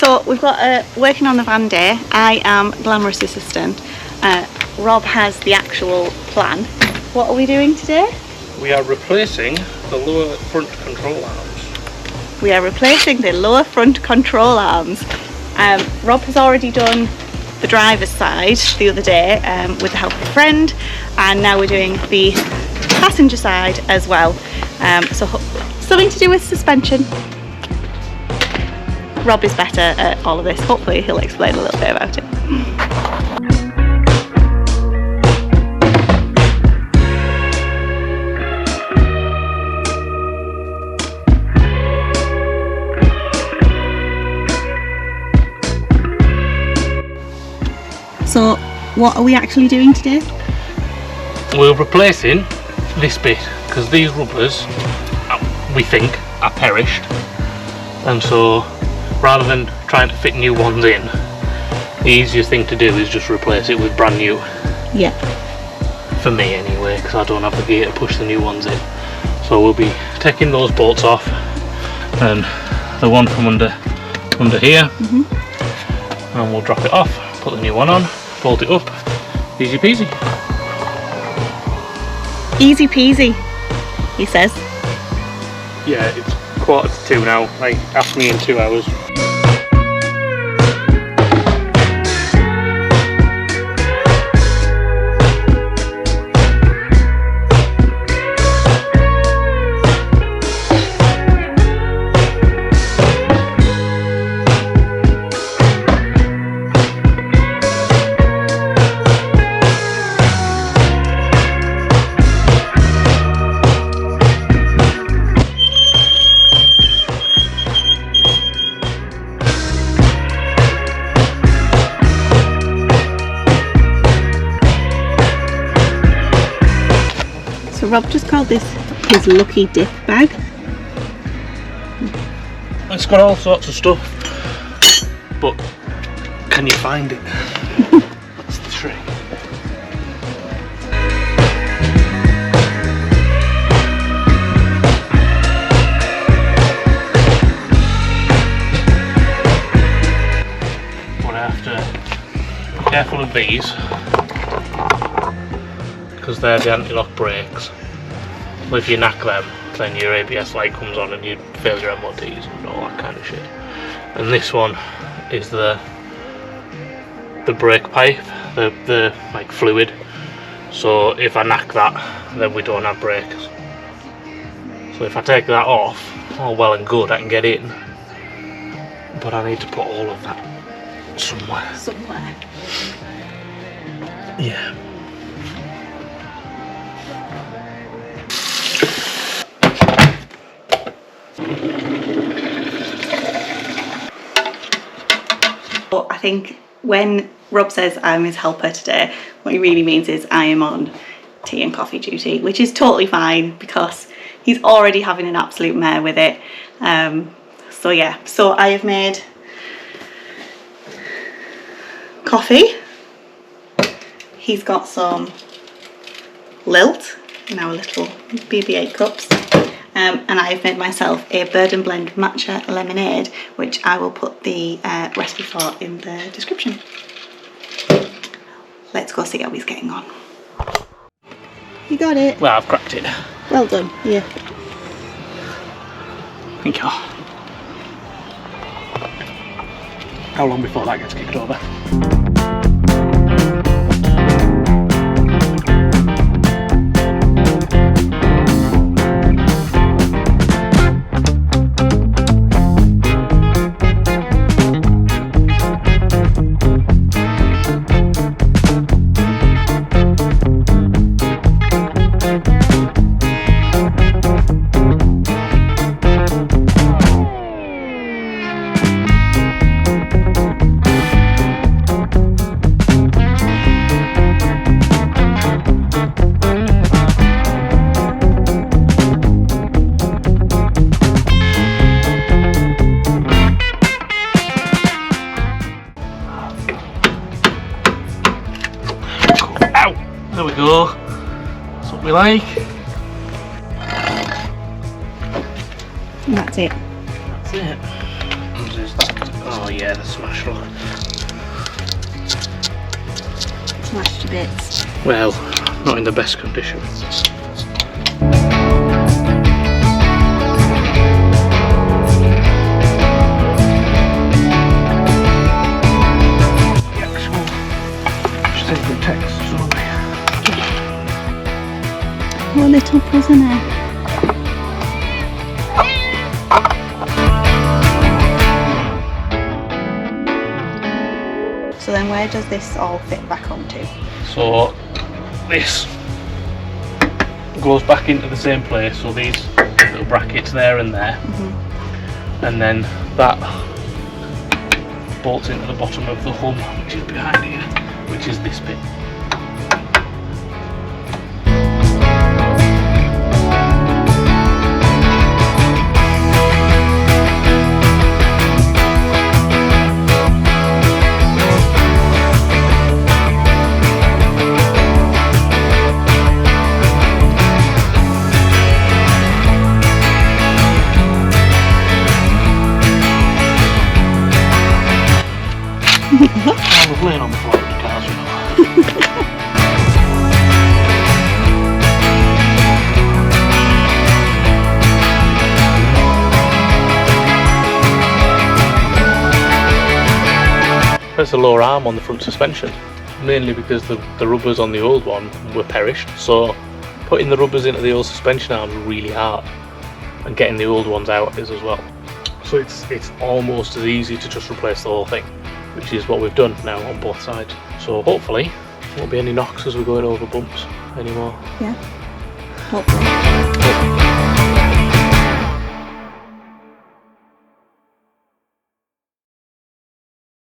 So we've got working on the van day. I am glamorous assistant. Rob has the actual plan. What are we doing today? We are replacing the lower front control arms. We are replacing the lower front control arms. Rob has already done the driver's side the other day with the help of a friend, and now we're doing the passenger side as well. So something to do with suspension. Rob is better at all of this. Hopefully he'll explain a little bit about it. So what are we actually doing today? We're replacing this bit because these rubbers, we think, are perished, and so rather than trying to fit new ones in, the easiest thing to do is just replace it with brand new. Yeah. For me anyway, because I don't have the gear to push the new ones in. So we'll be taking those bolts off, and the one from under here, and we'll drop it off, put the new one on, bolt it up, easy peasy. Easy peasy, he says. Yeah, it's 1:45 now, like ask me in 2 hours. So Rob just called this his lucky dip bag. It's got all sorts of stuff, but can you find it? That's the trick. But I have to be careful of these, because they're the anti-lock brakes. Well, if you knack them, then your ABS light comes on and you fail your MOTs and all that kind of shit. And this one is the brake pipe, the like fluid. So if I knack that, then we don't have brakes. So if I take that off, all well and good, I can get in. But I need to put all of that somewhere. Somewhere. Yeah. I think when Rob says I'm his helper today, what he really means is I am on tea and coffee duty, which is totally fine because he's already having an absolute mare with it. So yeah, so I have made coffee. He's got some Lilt in our little BB-8 cups. And I've made myself a Bird and Blend matcha lemonade, which I will put the recipe for in the description. Let's go see how he's getting on. You got it? Well, I've cracked it. Well done, yeah. Thank you. How long before that gets kicked over? There we go. That's what we like. And that's it. That's it. And there's that. Oh, Oh yeah, the smash look. Smashed to bits. Well, not in the best condition. What a little prisoner. So then where does this all fit back onto? So this goes back into the same place, so these little brackets there and there, and then that bolts into the bottom of the hub, which is behind here, which is this bit. I was laying on the floor of the cars, you know. There's a lower arm on the front suspension, mainly because the rubbers on the old one were perished, so putting the rubbers into the old suspension arm was really hard, and getting the old ones out is as well. So it's almost as easy to just replace the whole thing, which is what we've done now on both sides. So hopefully there won't be any knocks as we're going over bumps anymore. Yeah, hopefully.